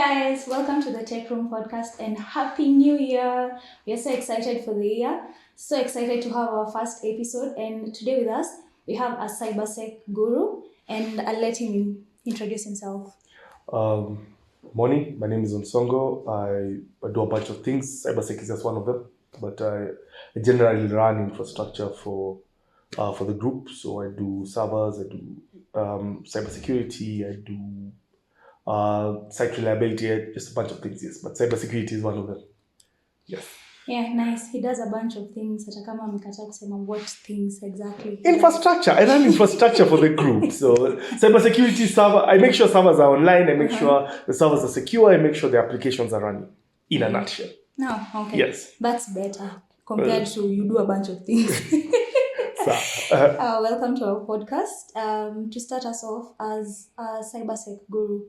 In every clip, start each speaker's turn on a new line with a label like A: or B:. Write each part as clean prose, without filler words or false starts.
A: guys, welcome to the Tech Room podcast and Happy New Year. We are so excited for the year, so excited to have our first episode, and today with us we have a cybersec guru, and I'll let him introduce himself.
B: Morning, my name is Onsongo. I do a bunch of things. Cybersec is just one of them, but I generally run infrastructure for the group. So I do servers, I do cybersecurity, I do site reliability, just a bunch of things, yes. But cybersecurity is one of them. Yes.
A: Yeah, nice. He does a bunch of things. Hata kama amekataa kusema what things exactly.
B: Infrastructure. I run infrastructure for the group. So cybersecurity server, I make sure servers are online, I make sure the servers are secure, I make sure the applications are running, in a nutshell.
A: No, okay.
B: Yes.
A: That's better compared to you do a bunch of things. Welcome to our podcast. To start us off, as a cybersec guru,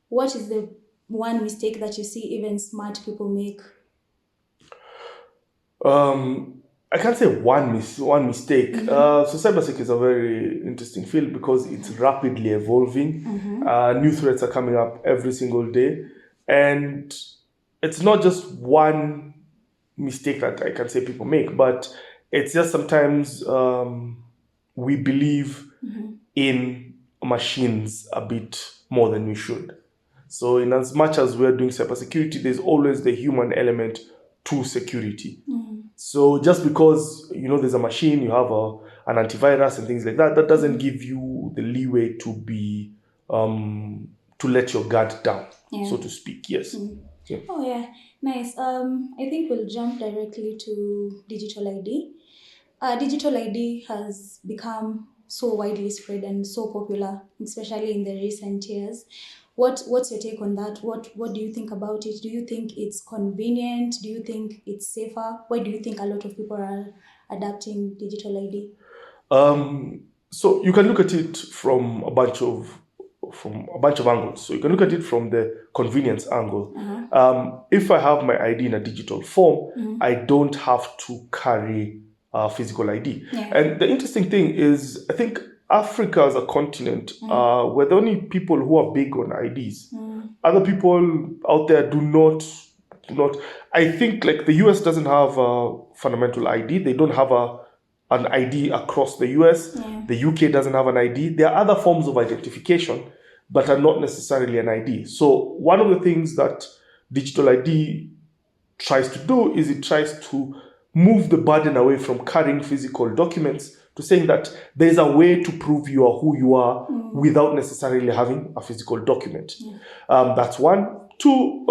A: what is the one mistake that you see even smart people make?
B: I can't say one mistake. So cybersec is a very interesting field because it's rapidly evolving. New threats are coming up every single day, and it's not just one mistake that I can say people make, but it's just sometimes we believe in machines a bit more than we should. So in as much as we're doing cybersecurity, there's always the human element to security. So just because there's a machine, you have an antivirus and things like that, that doesn't give you the leeway to be to let your guard down, so to speak. Yes.
A: Yeah. Oh yeah, nice. I think we'll jump directly to digital ID. Digital ID has become so widely spread and so popular, especially in the recent years. What's your take on that? What do you think about it? Do you think it's convenient? Do you think it's safer? Why do you think a lot of people are adapting digital ID?
B: So you can look at it from a bunch of angles. So you can look at it from the convenience angle. If I have my ID in a digital form, I don't have to carry physical ID. And the interesting thing is, I think Africa as a continent, we're the only people who are big on IDs. Other people out there do not. I think like the US doesn't have a fundamental ID. They don't have an ID across the US. The UK doesn't have an ID. There are other forms of identification, but are not necessarily an ID. So one of the things that digital ID tries to do is it tries to move the burden away from carrying physical documents to saying that there's a way to prove you are who you are without necessarily having a physical document. That's one. Two,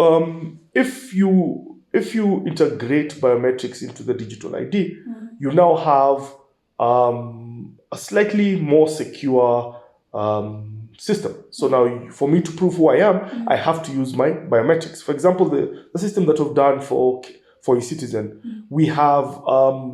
B: if you integrate biometrics into the digital ID, you now have a slightly more secure system. So now for me to prove who I am, I have to use my biometrics. For example, the system that we've done for a citizen, we have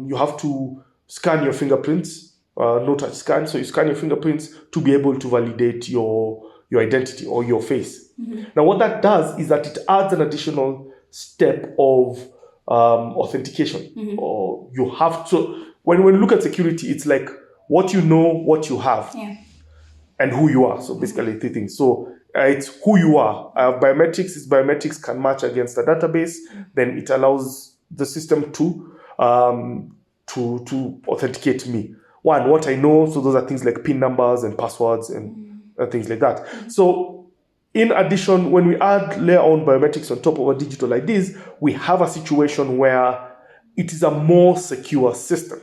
B: you have to scan your fingerprints, no touch scan. So you scan your fingerprints to be able to validate your identity or your face. Now what that does is that it adds an additional step of authentication. Or you have to, when we look at security, it's like what you know, what you have, and who you are. So basically three things. So it's who you are. Biometrics can match against a database, then it allows the system to authenticate me. One, what I know, so those are things like PIN numbers and passwords and things like that. So in addition, when we add layer on biometrics on top of our digital IDs, we have a situation where it is a more secure system.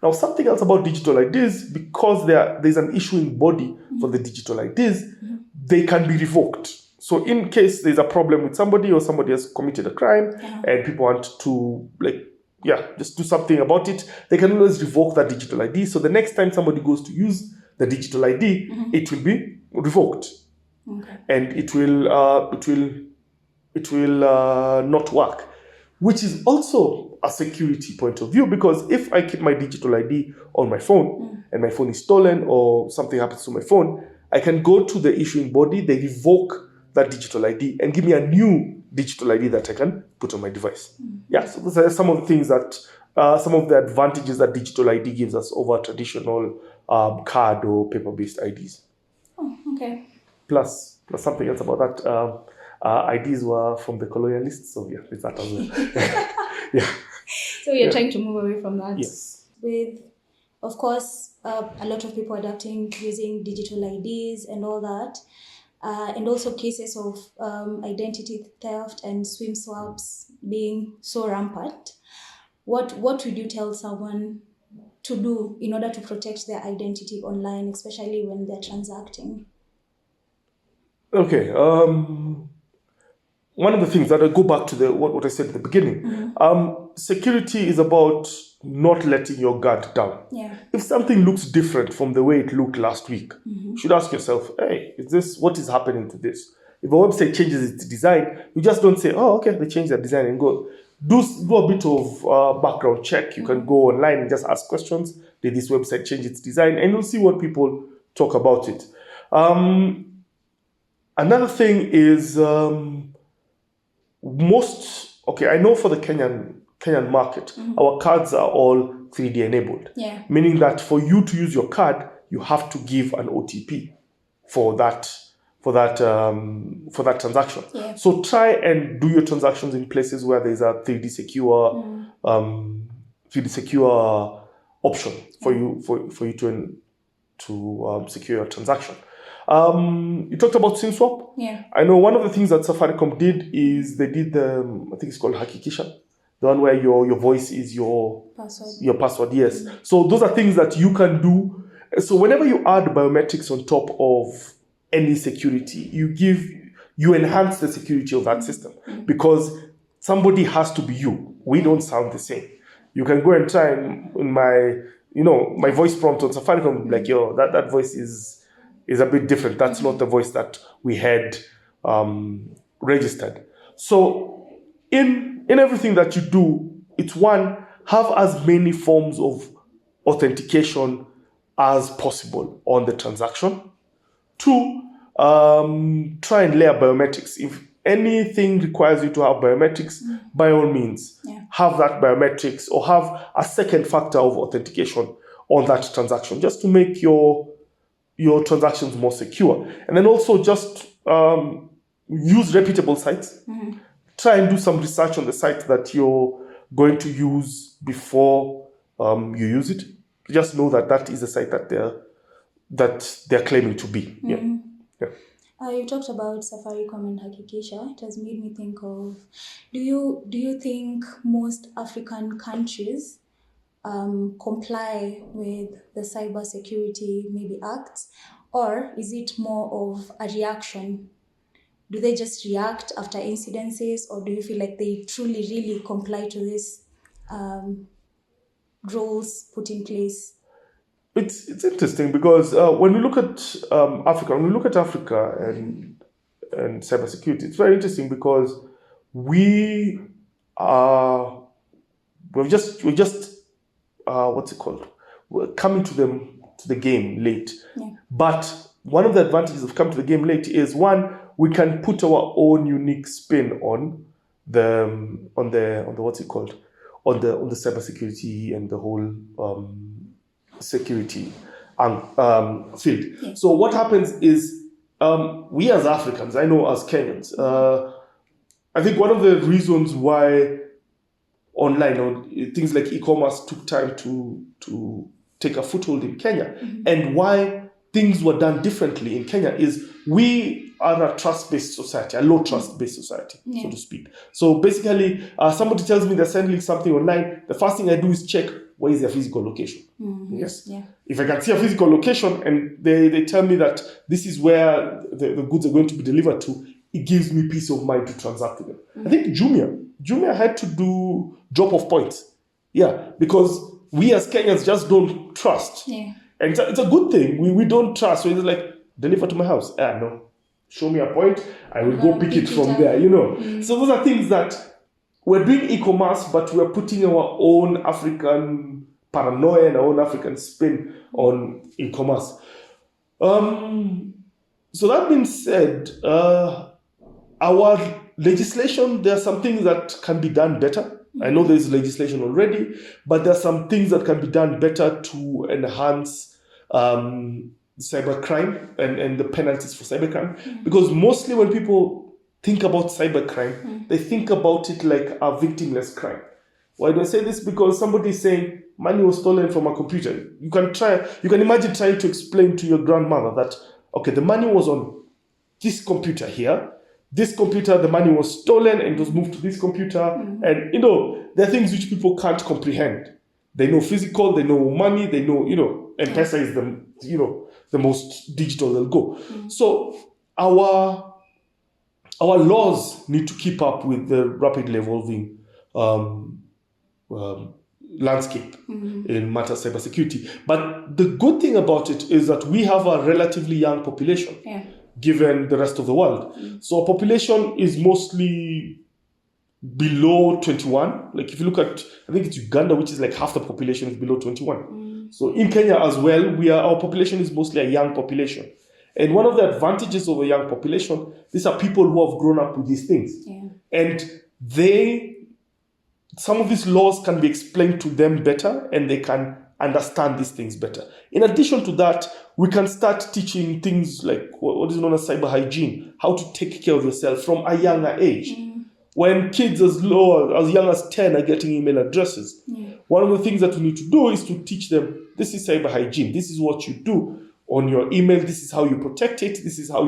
B: Now, something else about digital IDs, because there's an issuing body for the digital IDs, they can be revoked. So in case there's a problem with somebody or somebody has committed a crime and people want to just do something about it, they can always revoke that digital ID. So the next time somebody goes to use the digital ID, it will be revoked. And it will not work, which is also a security point of view, because if I keep my digital ID on my phone and my phone is stolen or something happens to my phone, I can go to the issuing body, they revoke that digital ID and give me a new digital ID that I can put on my device. So those are some of the things that, some of the advantages that digital ID gives us over traditional card or paper-based IDs.
A: Oh, okay.
B: Plus something else about that. IDs were from the colonialists, so yeah, it's that as well. Yeah.
A: So you're trying to move away from that.
B: Yes.
A: With, of course, a lot of people adapting using digital IDs and all that, and also cases of identity theft and SIM swaps being so rampant. What would you tell someone to do in order to protect their identity online, especially when they're transacting?
B: Okay. One of the things that I go back to what I said at the beginning. Security is about not letting your guard down.
A: Yeah.
B: If something looks different from the way it looked last week, you should ask yourself, hey, what is happening to this? If a website changes its design, you just don't say, oh, okay, they changed their design and go. Do a bit of background check. You can go online and just ask questions. Did this website change its design? And you'll see what people talk about it. Another thing is I know for the Kenyan market, our cards are all 3D enabled.
A: Yeah.
B: Meaning that for you to use your card, you have to give an OTP for that transaction.
A: Yeah.
B: So try and do your transactions in places where there's a 3D secure option for you to secure your transaction. You talked about SIM swap.
A: Yeah.
B: I know one of the things that Safaricom did is they did I think it's called Hakikisha, the one where your voice is your
A: Password.
B: Your password, yes. So those are things that you can do. So whenever you add biometrics on top of any security, you enhance the security of that system because somebody has to be you. We don't sound the same. You can go and try and in my voice prompt on Safaricom, like, yo, that voice is a bit different. That's not the voice that we had registered. So in everything that you do, it's one, have as many forms of authentication as possible on the transaction. Two, try and layer biometrics. If anything requires you to have biometrics, by all means, have that biometrics or have a second factor of authentication on that transaction just to make your transactions more secure. And then also just use reputable sites. Try and do some research on the site that you're going to use before you use it. Just know that is the site that they're claiming to be.
A: You talked about Safaricom and Hakikisha. It has made me think of, do you think most African countries comply with the cybersecurity maybe acts, or is it more of a reaction? Do they just react after incidences, or do you feel like they truly really comply to these rules put in place?
B: It's interesting because when we look at Africa and cybersecurity, it's very interesting because we're coming to the game late.
A: Yeah.
B: But one of the advantages of coming to the game late is one, we can put our own unique spin on the cybersecurity and the whole security field.
A: Yeah.
B: So what happens is we as Africans, I know as Kenyans, I think one of the reasons why online or things like e-commerce took time to take a foothold in Kenya and why things were done differently in Kenya is we are a trust-based society, a low trust-based society, so to speak. So basically, somebody tells me they're sending something online, the first thing I do is check where is their physical location. Yes. Yeah. If I can see a physical location and they tell me that this is where the goods are going to be delivered to, it gives me peace of mind to transact with them. I think Jumia had to do drop-off points. Yeah, because we as Kenyans just don't trust.
A: Yeah.
B: And it's a good thing. We don't trust. So it's like, deliver to my house. No. Show me a point. I will go pick it from there, So those are things that we're doing e-commerce, but we're putting our own African paranoia and our own African spin on e-commerce. So that being said, our legislation, there are some things that can be done better. I know there's legislation already, but there are some things that can be done better to enhance cybercrime and the penalties for cybercrime. Because mostly when people think about cybercrime, they think about it like a victimless crime. Why do I say this? Because somebody is saying money was stolen from a computer. You can imagine trying to explain to your grandmother that, okay, the money was on this computer here. This computer, the money was stolen and it was moved to this computer. And, there are things which people can't comprehend. They know physical, they know money, they know, and Pesa is the most digital they'll go. So our laws need to keep up with the rapidly evolving landscape in matters of cybersecurity. But the good thing about it is that we have a relatively young population, given the rest of the world. So our population is mostly below 21. Like if you look at, I think it's Uganda, which is like half the population is below 21. So in Kenya as well, our population is mostly a young population. And one of the advantages of a young population, these are people who have grown up with these things. And some of these laws can be explained to them better and they can understand these things better. In addition to that, we can start teaching things like what is known as cyber hygiene, how to take care of yourself from a younger age. When kids as young as 10 are getting email addresses, one of the things that we need to do is to teach them, this is cyber hygiene, this is what you do on your email, this is how you protect it, this is how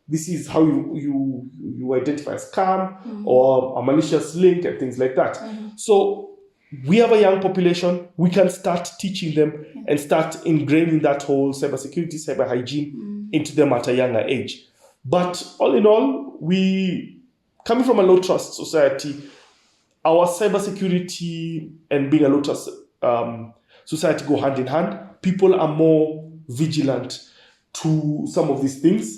B: this is how you identify a scam or a malicious link and things like that. So we have a young population, we can start teaching them and start ingraining that whole cybersecurity, cyber hygiene into them at a younger age. But all in all, coming from a low trust society, our cybersecurity and being a low trust society go hand in hand. People are more vigilant to some of these things.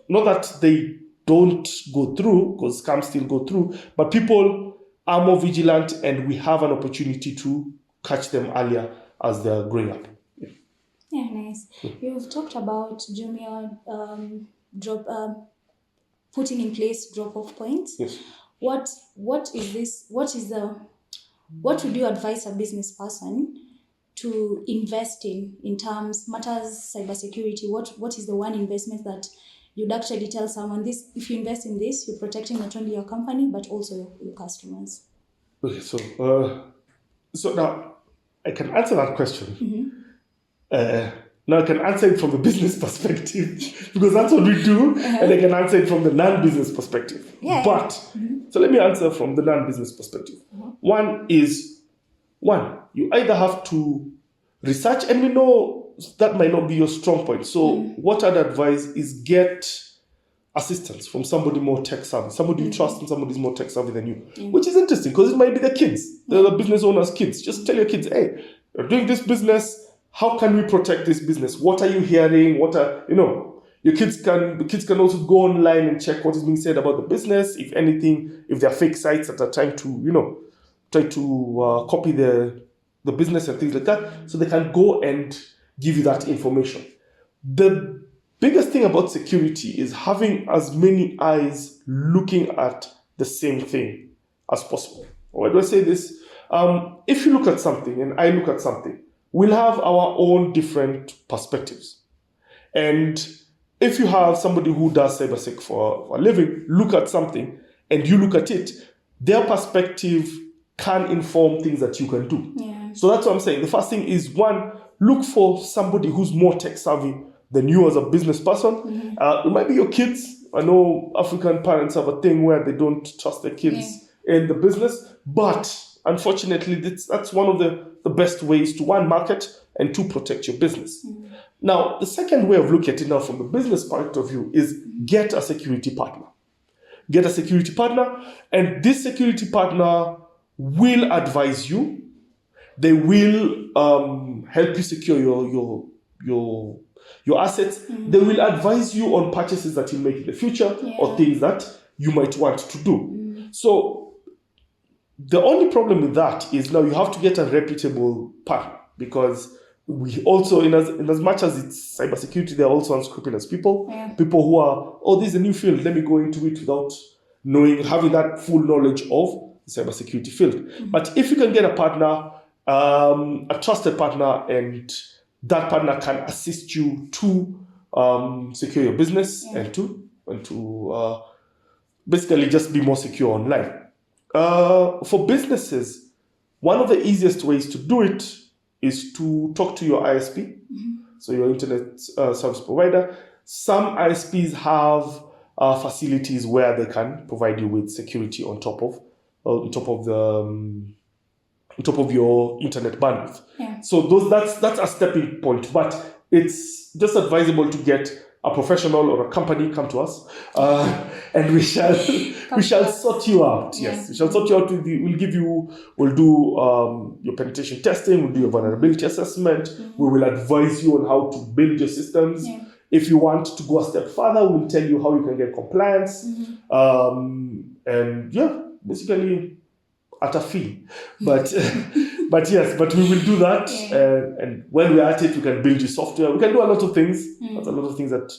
B: Not that they don't go through, because scams still go through, but people are more vigilant and we have an opportunity to catch them earlier as they're growing up.
A: Yeah, nice. You've talked about Jumia putting in place drop-off points.
B: Yes.
A: What is this? What would you advise a business person to invest in terms matters cybersecurity? What is the one investment that you'd actually tell someone, this, if you invest in this, you're protecting not only your company but also your customers?
B: Okay, so now I can answer that question. Now I can answer it from the business perspective because that's what we do, and I can answer it from the non-business perspective. So let me answer from the non-business perspective. One, you either have to research, and we know that might not be your strong point. So what I'd advise is get assistance from somebody more tech savvy, somebody you trust and somebody who's more tech savvy than you, which is interesting because it might be the kids, the business owners' kids. Just tell your kids, hey, you're doing this business. How can we protect this business? What are you hearing? Your kids can also go online and check what is being said about the business. If anything, if there are fake sites that are trying to copy the business and things like that, so they can go and give you that information. The biggest thing about security is having as many eyes looking at the same thing as possible. Why do I say this? If you look at something and I look at something, we'll have our own different perspectives. And if you have somebody who does cybersec for a living, look at something, and you look at it, their perspective can inform things that you can do. So that's what I'm saying. The first thing is, one, look for somebody who's more tech savvy than you as a business person. It might be your kids. I know African parents have a thing where they don't trust their kids in the business, but unfortunately, that's one of the best ways to, one, market, and two, protect your business. Now, the second way of looking at it now from the business point of view is get a security partner. Get a security partner, and this security partner will advise you. They will help you secure your assets. They will advise you on purchases that you make in the future or things that you might want to do. So the only problem with that is now you have to get a reputable partner, because we also, in as much as it's cybersecurity, they're also unscrupulous people. People who are, this is a new field, let me go into it without having that full knowledge of the cybersecurity field. But if you can get a partner, a trusted partner, and that partner can assist you to secure your business and to basically just be more secure online. For businesses, one of the easiest ways to do it is to talk to your ISP, so your internet service provider. Some ISPs have facilities where they can provide you with security on top of your internet bandwidth.
A: Yeah.
B: So that's a stepping point, but it's just advisable to get a professional or a company come to us, and we shall sort you out.
A: Yeah.
B: Yes, we shall sort you out. We'll do your penetration testing. We'll do your vulnerability assessment. We will advise you on how to build your systems.
A: Yeah.
B: If you want to go a step further, we'll tell you how you can get compliance. And yeah, basically at a fee, but but we will do that.
A: Yeah.
B: And when we're at it, we can build you software. We can do a lot of things. That's a lot of things that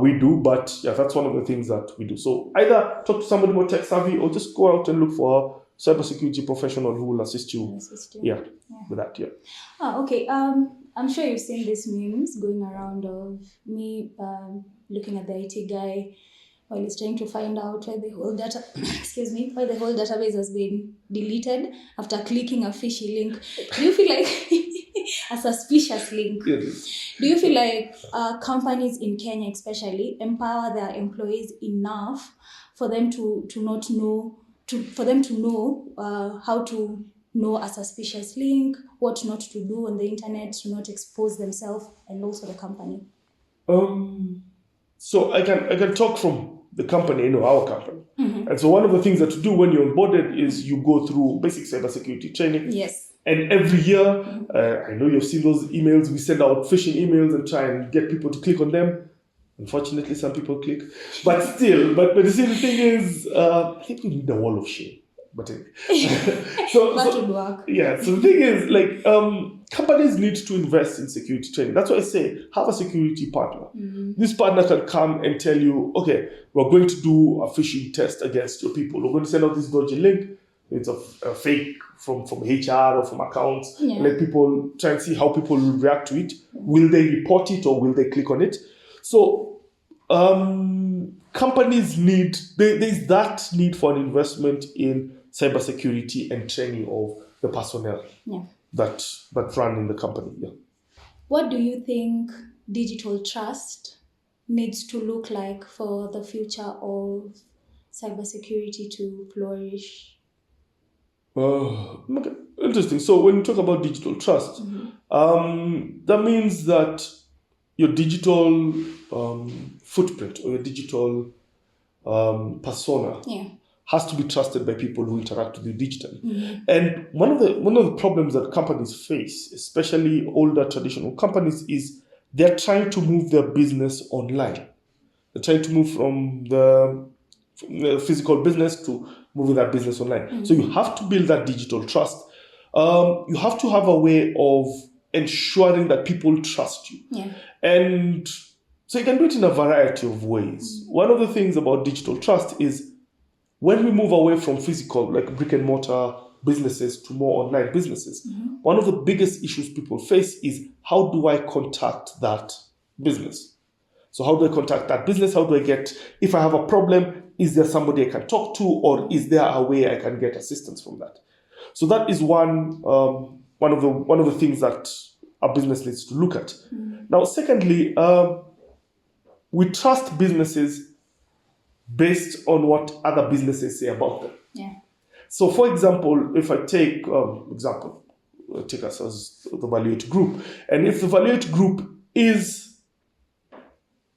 B: we do. But yeah, that's one of the things that we do. So either talk to somebody more tech savvy, or just go out and look for a cybersecurity professional who will assist you. Yeah, with that. Yeah.
A: Okay. I'm sure you've seen these memes going around of me looking at the IT guy while he's trying to find out why the whole why the whole database has been deleted after clicking a fishy link. Do you feel like a suspicious link?
B: Yes.
A: Do you feel like companies in Kenya especially empower their employees enough for them to not know how to know a suspicious link, what not to do on the internet to not expose themselves and also the company?
B: So I can talk from the company, our company. And so one of the things that you do when you're onboarded is you go through basic cybersecurity training.
A: Yes.
B: And every year, I know you've seen those emails, we send out phishing emails and try and get people to click on them. Unfortunately, some people click. But still, but the thing is, I think we need a wall of shame. But anyway.
A: That would work.
B: Yeah, so the thing is, like, companies need to invest in security training. That's why I say, have a security partner. This partner can come and tell you, okay, we're going to do a phishing test against your people. We're going to send out this dodgy link. It's a fake from HR or from accounts.
A: Yeah.
B: Let people try and see how people will react to it. Will they report it or will they click on it? So companies there's that need for an investment in cybersecurity and training of the personnel that run in the company. Yeah.
A: What do you think digital trust needs to look like for the future of cybersecurity to flourish?
B: Okay. Interesting. So when you talk about digital trust, that means that your digital footprint or your digital persona has to be trusted by people who interact with you digitally. And one of the problems that companies face, especially older traditional companies, is they're trying to move their business online. They're trying to move from the physical business to moving that business online. So you have to build that digital trust. You have to have a way of ensuring that people trust you.
A: Yeah.
B: And so you can do it in a variety of ways. One of the things about digital trust is when we move away from physical, like brick and mortar businesses, to more online businesses, one of the biggest issues people face is, how do I contact that business? So how do I contact that business? How do I get, if I have a problem, is there somebody I can talk to, or is there a way I can get assistance from that? So that is one of the things that a business needs to look at. Now, secondly, we trust businesses based on what other businesses say about them.
A: Yeah.
B: So, for example, if I take take us as the Valuate Group, and if the Valuate Group is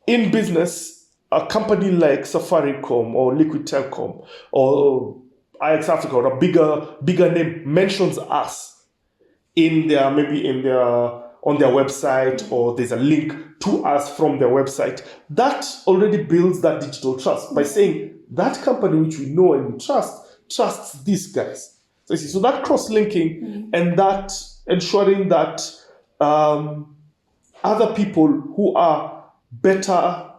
B: in business, a company like Safaricom or Liquid Telecom or IX Africa or a bigger name mentions us on their website, or there's a link to us from their website, that already builds that digital trust by saying that company which we know and we trusts these guys. So that cross-linking and that ensuring that other people who are better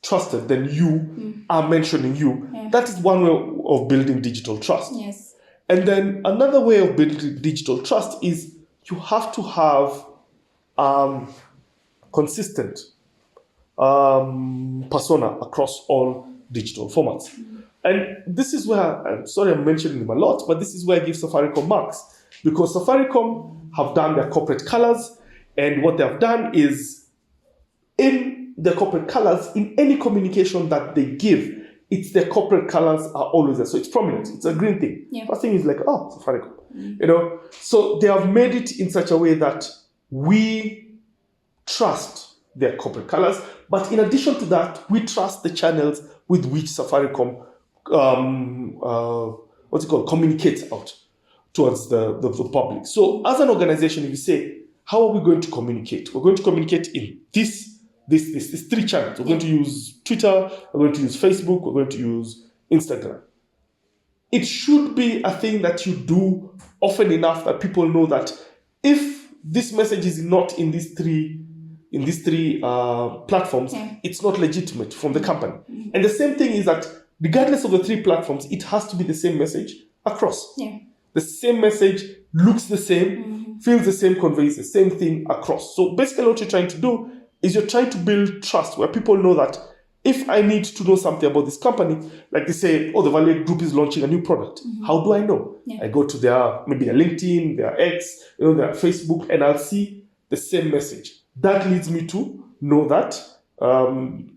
B: trusted than you are mentioning you. Yeah. That is one way of building digital trust.
A: Yes.
B: And then another way of building digital trust is you have to have consistent persona across all digital formats. And this is where, I'm sorry I'm mentioning them a lot, but this is where I give Safaricom marks, because Safaricom have done their corporate colors, and what they have done is, in the corporate colors, in any communication that they give, it's their corporate colors are always there. So it's prominent. It's a green thing.
A: Yeah.
B: First thing is like, oh, Safaricom. You know, so they have made it in such a way that we trust their corporate colors. But in addition to that, we trust the channels with which Safaricom communicates out towards the public. So as an organization, if you say, how are we going to communicate? We're going to communicate in these three channels. We're going to use Twitter, we're going to use Facebook, we're going to use Instagram. It should be a thing that you do often enough that people know that if this message is not in these three platforms, it's not legitimate from the company. And the same thing is that regardless of the three platforms, it has to be the same message across. The same message looks the same, feels the same, conveys the same thing across. So basically what you're trying to do is you're trying to build trust where people know that if I need to know something about this company, like they say, oh, the Valley Group is launching a new product. How do I know? I go to their LinkedIn, their X, their Facebook, and I'll see the same message. That leads me to know that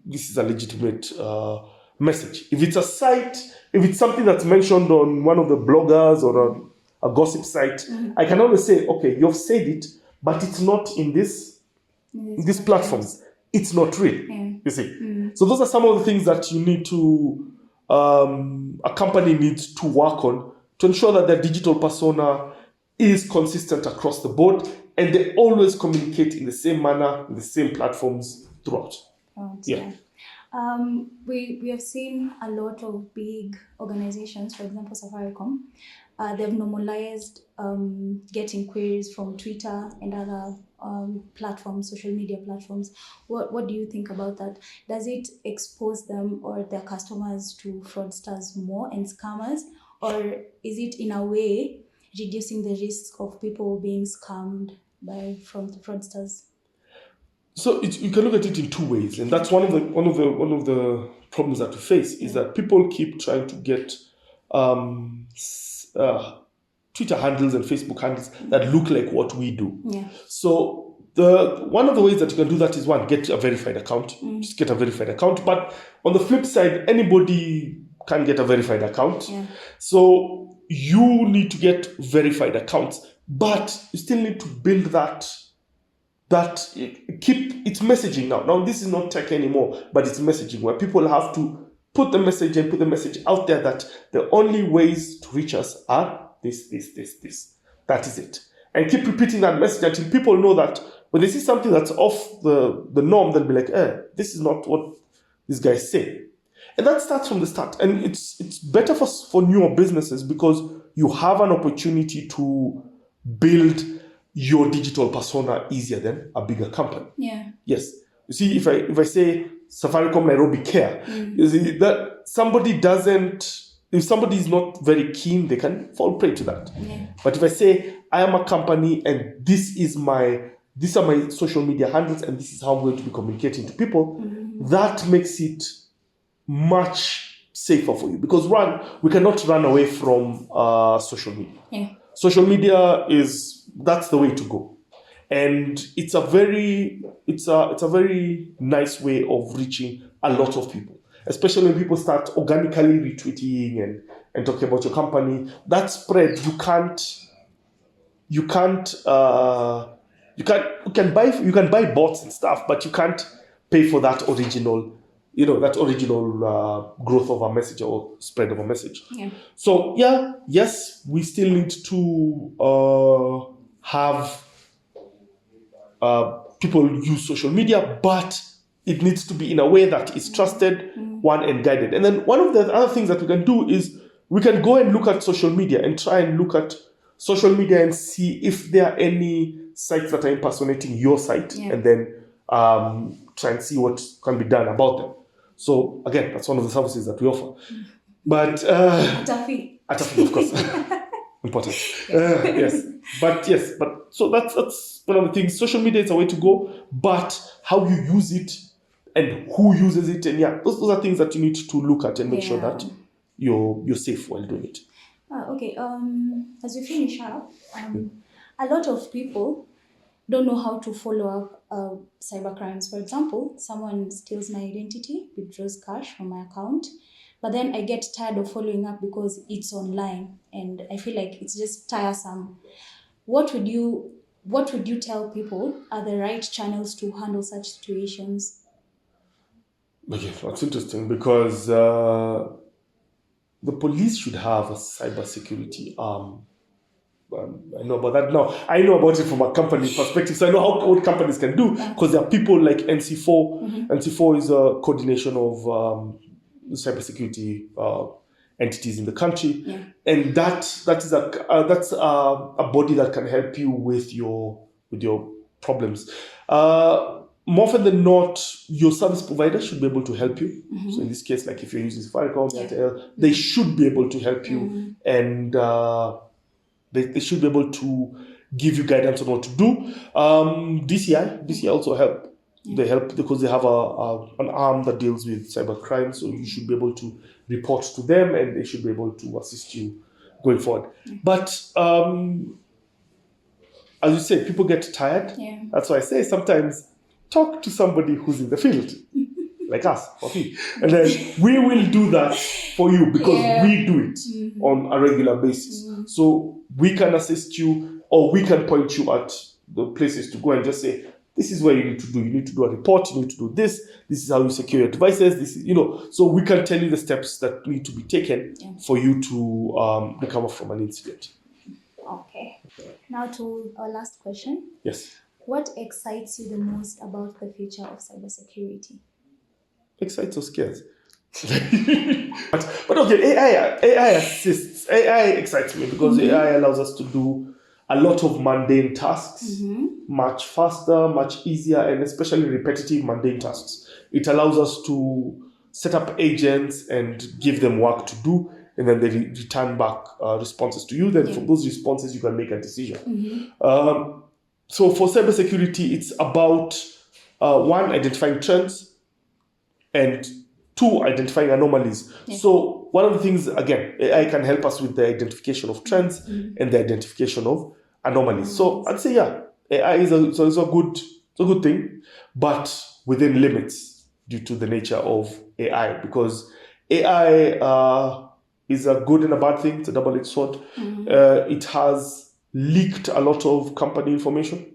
B: this is a legitimate message. If it's a site, if it's something that's mentioned on one of the bloggers or on a gossip site, I can always say, okay, you've said it, but it's not in these platforms. It's not real. You see. So those are some of the things that you need to, a company needs to work on to ensure that their digital persona is consistent across the board, and they always communicate in the same manner, in the same platforms throughout.
A: We have seen a lot of big organizations, for example, Safaricom. They've normalized getting queries from Twitter and other platforms, social media platforms. What do you think about that? Does it expose them or their customers to fraudsters more and scammers, or is it in a way reducing the risk of people being scammed from the fraudsters?
B: So you can look at it in two ways, and that's one of the problems that we face is that people keep trying to get Twitter handles and Facebook handles that look like what we do. So one of the ways that you can do that is one, get a verified account. Just get a verified account. But on the flip side, anybody can get a verified account. So you need to get verified accounts, but you still need to build that keep its messaging now. Now this is not tech anymore, but it's messaging where people have to put the message out there that the only ways to reach us are this. That is it. And keep repeating that message until people know that when they see something that's off the norm, they'll be like, this is not what this guy say. And that starts from the start. And it's better for newer businesses because you have an opportunity to build your digital persona easier than a bigger company. Yes. You see, if I say Safaricom Nairobi Care, you see that if somebody is not very keen, they can fall prey to that. But if I say I am a company and these are my social media handles and this is how I'm going to be communicating to people, that makes it much safer for you because we cannot run away from social media. Social media that's the way to go, and it's a very nice way of reaching a lot of people, especially when people start organically retweeting and talking about your company. That spread you can buy bots and stuff, but you can't pay for that original growth of a message or spread of a message. So yes, we still need to have people use social media, but it needs to be in a way that is trusted, and guided. And then one of the other things that we can do is we can go and look at social media and try and look at social media and see if there are any sites that are impersonating your site, and then try and see what can be done about them. So again, that's one of the services that we offer. But
A: at a fee,
B: of course. Important. But so that's one of the things. Social media is a way to go, but how you use it and who uses it, and those are things that you need to look at and make sure
A: Yeah.
B: that you're safe while doing it.
A: Okay. As we finish up, a lot of people don't know how to follow up cyber crimes. For example, someone steals my identity, withdraws cash from my account, but then I get tired of following up because it's online, and I feel like it's just tiresome. What would you tell people are the right channels to handle such situations?
B: Okay, that's interesting because the police should have a cybersecurity arm. I know about that now. I know about it from a company perspective, so I know what companies can do because there are people like NC4. NC4 is a coordination of cybersecurity entities in the country, and that's a body that can help you with your problems. More often than not, your service provider should be able to help you. So in this case, like if you're using Safaricom, Airtel, they should be able to help you, and they should be able to give you guidance on what to do. DCI also help. They help because they have an arm that deals with cyber crime. So you should be able to report to them, and they should be able to assist you going forward. But as you say, people get tired. That's why I say sometimes talk to somebody who's in the field, like us, or me, and then we will do that for you because we do it on a regular basis. So we can assist you, or we can point you at the places to go and just say, this is what you need to do. You need to do a report. You need to do this. This is how you secure your devices. This is, so we can tell you the steps that need to be taken for you to recover from an incident.
A: Okay. Now to our last question.
B: Yes.
A: What excites you the most about the future of cybersecurity?
B: Excites or scares? but okay, AI assists. AI excites me because AI allows us to do a lot of mundane tasks much faster, much easier, and especially repetitive mundane tasks. It allows us to set up agents and give them work to do, and then they return back responses to you. Then from those responses, you can make a decision. So for cybersecurity, it's about one, identifying trends, and two, identifying anomalies. So one of the things, again, AI can help us with the identification of trends and the identification of anomalies. So I'd say, AI is a good thing, but within limits due to the nature of AI, because AI is a good and a bad thing. It's a double-edged sword. It has leaked a lot of company information.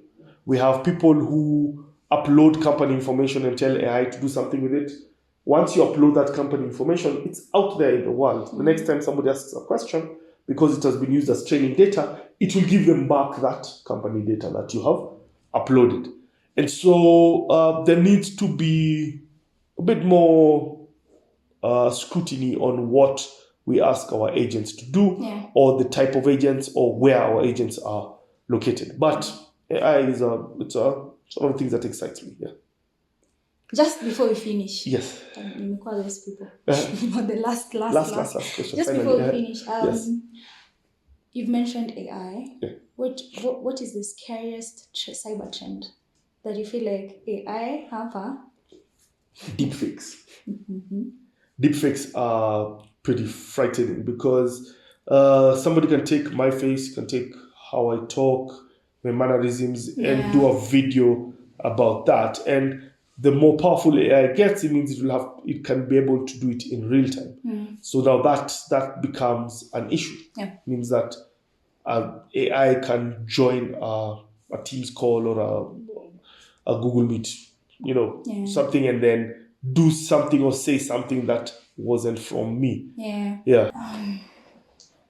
B: We have people who upload company information and tell AI to do something with it. Once you upload that company information, it's out there in the world. The next time somebody asks a question, because it has been used as training data, it will give them back that company data that you have uploaded. And so there needs to be a bit more scrutiny on what we ask our agents to do, or the type of agents, or where our agents are located. But AI it's one of the things that excites me.
A: Just before we finish.
B: Yes.
A: We call those people. The last
B: question.
A: Just
B: finally.
A: before we finish,
B: Yes.
A: you've mentioned AI. What is the scariest cyber trend that you feel like AI have?
B: Deepfakes. Deepfakes are pretty frightening because somebody can take my face, can take how I talk, my mannerisms, and do a video about that. And the more powerful AI gets, it means it can be able to do it in real time. So now that becomes an issue. It means that AI can join a Teams call or a Google Meet, something, and then do something or say something that wasn't from me.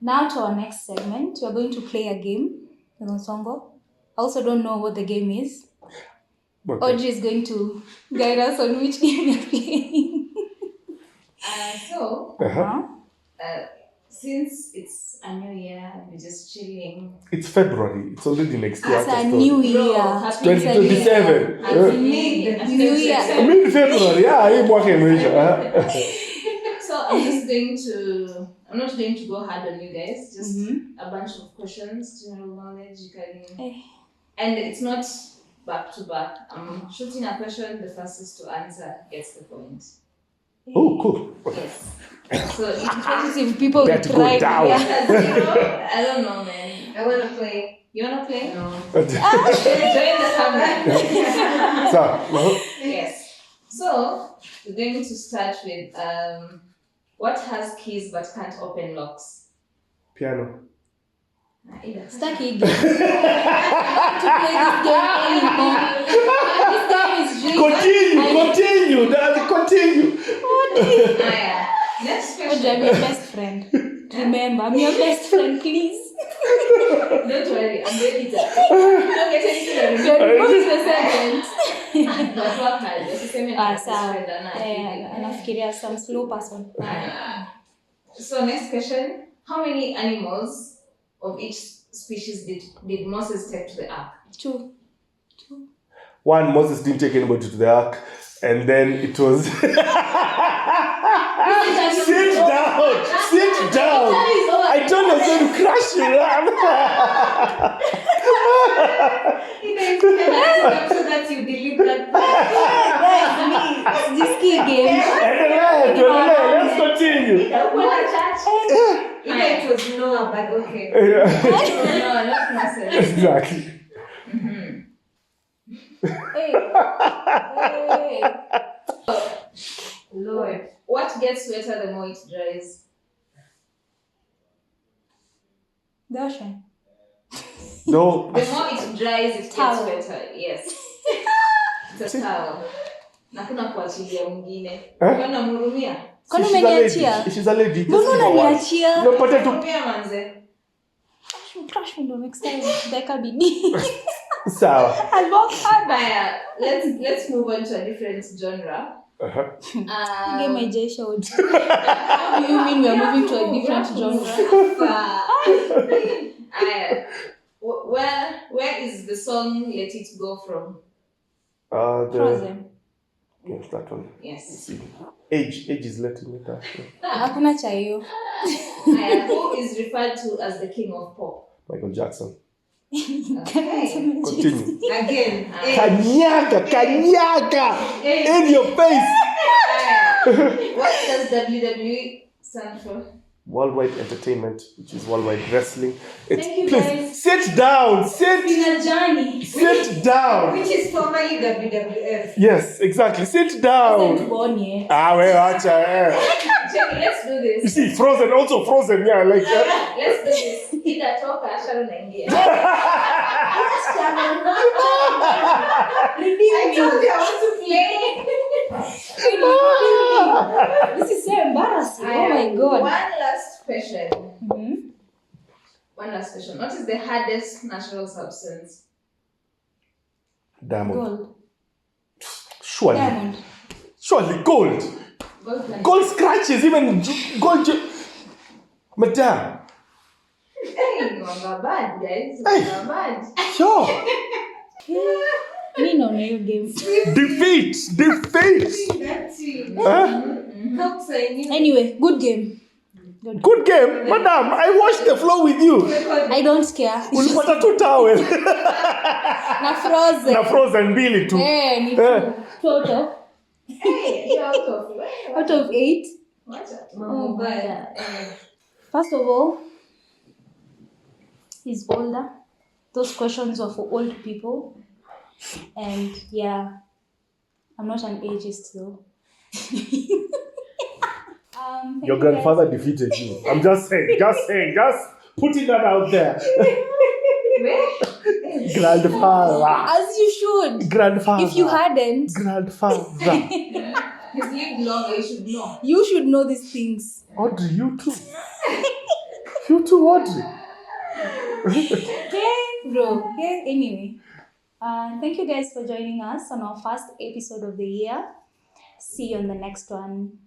A: Now to our next segment, we're going to play a game with Onsongo. I also don't know what the game is.
B: Okay.
A: Audrey is going to guide us on which game we're playing.
C: Since it's a new year, we're just chilling.
B: It's February. It's already next year.
A: It's a new year.
B: 2027. Mid-February. I'm working.
C: So I'm not going to go hard on you guys. Just a bunch of questions, general knowledge. You can, and it's not back to back. I'm shooting a question. The fastest to answer gets the point.
B: Oh, cool.
C: Yes. So if
A: Positive people will
B: Get to go
A: try.
B: down.
A: Yeah.
C: I don't know, man. I wanna play. You wanna play? No.
B: So,
C: Join the family. Yes. So we're going to start with what has keys but can't open locks?
B: piano.
A: Staki game. To play this game anymore. This game is really
B: Continue, darling, continue.
C: Next
A: I'm
C: question.
A: your best friend. Remember, I'm your best friend, please.
C: Don't worry, I'm ready to. Don't get anything.
A: What is the sentence?
C: But work hard. Just the same as
A: Sawa.
C: friend
A: Anafikiria some slow person.
C: So next question. How many animals of each species did Moses take to the ark?
A: 2.
B: One, Moses didn't take anybody to the ark, and then it was. Sit down. I told you to crash you.
C: So that you delete that.
A: This key game.
B: Let's continue.
C: Even it was Noah, but okay. No, not Moses.
B: Exactly.
A: Hey.
C: Lord. What gets wetter the more it dries?
A: The ocean.
B: No.
C: The more it dries, it
A: Towel.
C: gets wetter. Yes. It's a towel. Na kuna kuachilia mwingine. Kuna mhurumia.
A: Kwani
B: She's a
A: umeniachia?
B: lady. She's a lady. Just
A: Mbona
B: give her one.
A: unaniachia?
B: Unapata tu.
C: Mhurumia manze.
A: Crash ndo next time. Deka bidii.
B: Sawa.
A: I'll work hard.
C: Let's move on to a different genre.
A: Game haijaisha wote. How do you mean we are moving to a different genre?
C: Where is the song Let It Go from?
A: Frozen.
B: Yes, that one.
C: Yes.
B: See. Age is letting me down.
A: Hakuna cha hiyo.
C: Who is referred to as the king of pop?
B: Michael Jackson.
C: Okay.
B: Continue.
C: Again.
B: Kanyaga. In your face.
C: What does WWE stand for?
B: Worldwide Entertainment, which is worldwide wrestling.
A: Thank you,
B: please,
A: guys.
B: sit down. Sit
A: Journey.
B: down.
C: Which is formerly WWF.
B: Yes, exactly. Sit down.
A: Born yet.
B: Acha.
C: Check, let's do
B: You
C: this.
B: see, Frozen, yeah, like.
C: Let's do this. Ida toka Sharon naingia. I told you I want to play.
A: This is so embarrassing. Oh my god.
C: One last question.
A: Mm-hmm.
C: One last question. What is the hardest natural substance?
B: Diamond.
A: Gold.
B: Surely.
A: Diamond.
B: Surely gold.
C: Gold.
B: Gold scratches, even gold. Madam.
C: Hey, you are bad, guys.
B: Hey.
C: You are bad.
B: Sure.
A: Me no new game.
B: Defeat.
C: That's you.
B: Huh?
C: Help say you.
A: Anyway, good game.
B: Good game. Madam, I watched the flow with you.
A: I don't care.
B: Ulipata tu towel.
A: Na Frozen.
B: Na Frozen mbili tu.
A: Ni total.
C: Hey, you're
A: Out of 8.
C: Watch out.
A: Oh my god. First of all, he's older. Those questions are for old people. And yeah, I'm not an ageist though. Thank
B: Your
A: you
B: grandfather defeated you. I'm just saying. Just putting that out there. Grandfather.
A: As you should.
B: Grandfather.
A: If you hadn't,
B: Grandfather.
C: He's lived longer, you should know.
A: you should know these things.
B: Audrey, you too. You too, Audrey.
A: Okay, bro. Okay, anyway. Thank you guys for joining us on our first episode of the year. See you on the next one.